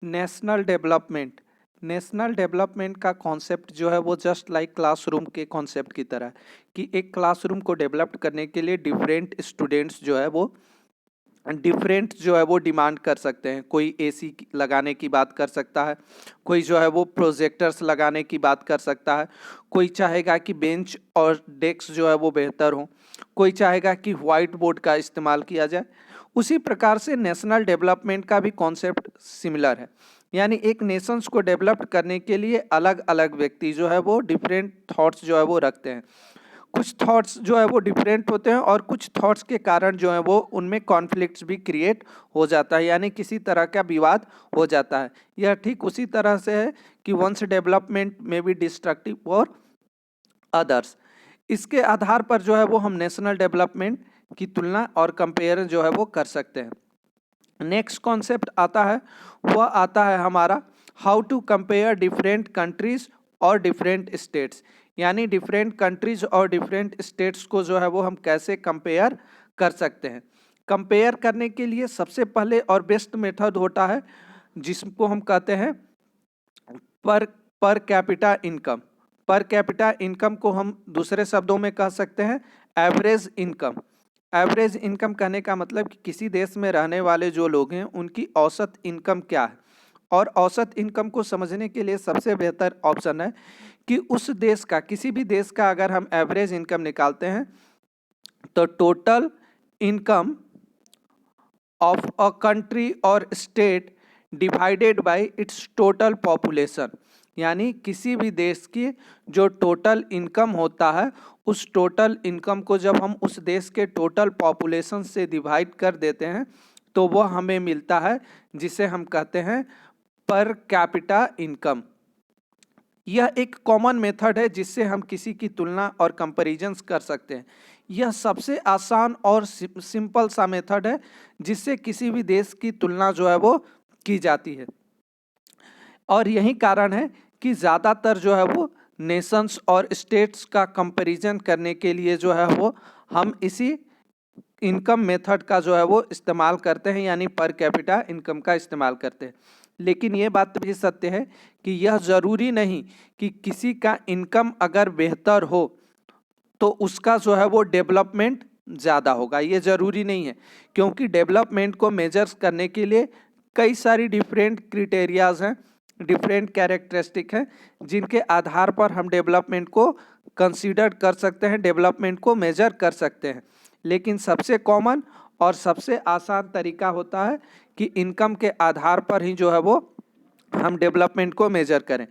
National development. National development का concept जो है वो जस्ट लाइक क्लासरूम के कॉन्सेप्ट की तरह है कि एक क्लासरूम को डेवलप करने के लिए डिफरेंट स्टूडेंट्स जो है वो डिमांड कर सकते हैं। कोई एसी लगाने की बात कर सकता है, कोई जो है वो प्रोजेक्टर्स लगाने की बात कर सकता है, कोई चाहेगा कि बेंच और डेस्क जो है वो बेहतर हो, कोई चाहेगा कि वाइट बोर्ड का इस्तेमाल किया जाए। उसी प्रकार से नेशनल डेवलपमेंट का भी कॉन्सेप्ट सिमिलर है, यानी एक नेशंस को डेवलप करने के लिए अलग अलग व्यक्ति जो है वो डिफरेंट थॉट्स जो है वो रखते हैं। कुछ थॉट्स जो है वो डिफरेंट होते हैं और कुछ थॉट्स के कारण जो है वो उनमें कॉन्फ्लिक्ट्स भी क्रिएट हो जाता है, यानी किसी तरह का विवाद हो जाता है। यह ठीक उसी तरह से है कि वंस डेवलपमेंट में बी डिस्ट्रक्टिव फॉर अदर्स। इसके आधार पर जो है वो हम नेशनल डेवलपमेंट की तुलना और कंपेयर जो है वो कर सकते हैं। नेक्स्ट कॉन्सेप्ट आता है, वह आता है हमारा how to compare different countries और डिफरेंट स्टेट्स, यानी डिफरेंट कंट्रीज और डिफरेंट स्टेट्स को जो है वो हम कैसे कंपेयर कर सकते हैं। कंपेयर करने के लिए सबसे पहले और बेस्ट मेथड होता है जिसको हम कहते हैं per capita income. Per capita income को हम दूसरे शब्दों में कह सकते हैं एवरेज इनकम। एवरेज इनकम कहने का मतलब कि किसी देश में रहने वाले जो लोग हैं उनकी औसत इनकम क्या है, और औसत इनकम को समझने के लिए सबसे बेहतर ऑप्शन है कि उस देश का, किसी भी देश का अगर हम एवरेज इनकम निकालते हैं तो total income of a country और state divided by its total population, यानी किसी भी देश की जो टोटल इनकम होता है उस टोटल इनकम को जब हम उस देश के टोटल पॉपुलेशन से डिवाइड कर देते हैं तो वह हमें मिलता है जिसे हम कहते हैं पर कैपिटा इनकम। यह एक कॉमन मेथड है जिससे हम किसी की तुलना और कंपैरिजंस कर सकते हैं। यह सबसे आसान और सिंपल सा मेथड है जिससे किसी भी देश की तुलना जो है वो की जाती है, और यही कारण है कि ज़्यादातर जो है वो नेशंस और स्टेट्स का कंपैरिजन करने के लिए जो है वो हम इसी इनकम मेथड का जो है वो इस्तेमाल करते हैं, यानी पर कैपिटा इनकम का इस्तेमाल करते हैं। लेकिन ये बात भी सत्य है कि यह ज़रूरी नहीं कि किसी का इनकम अगर बेहतर हो तो उसका जो है वो डेवलपमेंट ज़्यादा होगा, ये ज़रूरी नहीं है, क्योंकि डेवलपमेंट को मेजर्स करने के लिए कई सारी डिफरेंट क्रिटेरियाज हैं, डिफरेंट कैरेक्टरिस्टिक हैं जिनके आधार पर हम डेवलपमेंट को कंसीडर कर सकते हैं, डेवलपमेंट को मेजर कर सकते हैं। लेकिन सबसे कॉमन और सबसे आसान तरीका होता है कि इनकम के आधार पर ही जो है वो हम डेवलपमेंट को मेजर करें।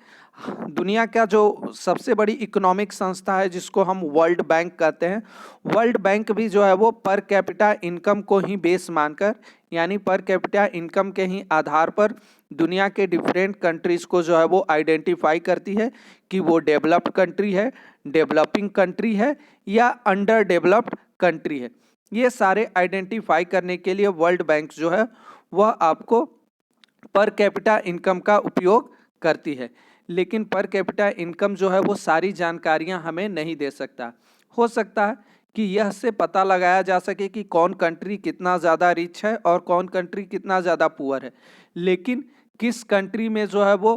दुनिया का जो सबसे बड़ी इकोनॉमिक संस्था है जिसको हम वर्ल्ड बैंक कहते हैं, वर्ल्ड बैंक भी जो है वो पर कैपिटा इनकम को ही बेस मानकर, यानी पर कैपिटा इनकम के ही आधार पर दुनिया के डिफरेंट कंट्रीज़ को जो है वो आइडेंटिफाई करती है कि वो डेवलप्ड कंट्री है, डेवलपिंग कंट्री है या अंडर डेवलप्ड कंट्री है। ये सारे आइडेंटिफाई करने के लिए वर्ल्ड बैंक जो है वह आपको पर कैपिटा इनकम का उपयोग करती है। लेकिन पर कैपिटा इनकम जो है वो सारी जानकारियां हमें नहीं दे सकता। हो सकता है कि यह से पता लगाया जा सके कि कौन कंट्री कितना ज़्यादा रिच है और कौन कंट्री कितना ज़्यादा पुअर है, लेकिन किस कंट्री में जो है वो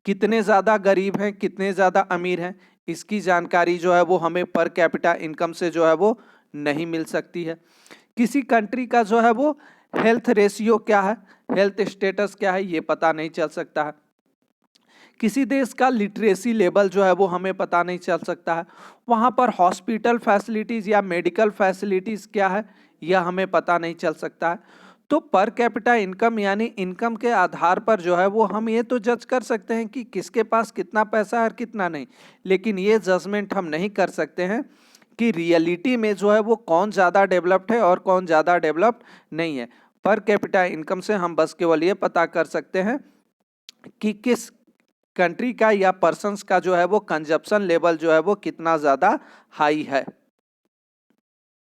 कितने ज़्यादा गरीब हैं, कितने ज़्यादा अमीर हैं, इसकी जानकारी जो है वो हमें पर कैपिटा इनकम से जो है वो नहीं मिल सकती है। किसी कंट्री का जो है वो हेल्थ रेशियो क्या है, हेल्थ स्टेटस क्या है, ये पता नहीं चल सकता है। किसी देश का लिटरेसी लेवल जो है वो हमें पता नहीं चल सकता है। वहाँ पर हॉस्पिटल फैसिलिटीज़ या मेडिकल फैसिलिटीज़ क्या है, यह हमें पता नहीं चल सकता है। तो पर कैपिटा इनकम यानी इनकम के आधार पर जो है वो हम ये तो जज कर सकते हैं कि किसके पास कितना पैसा है और कितना नहीं, लेकिन ये जजमेंट हम नहीं कर सकते हैं कि रियलिटी में जो है वो कौन ज़्यादा डेवलप्ड है और कौन ज़्यादा डेवलप्ड नहीं है। पर कैपिटा इनकम से हम बस केवल ये पता कर सकते हैं कि किस कंट्री का या पर्सन्स का जो है वो कंजप्शन लेवल जो है वो कितना ज़्यादा हाई है।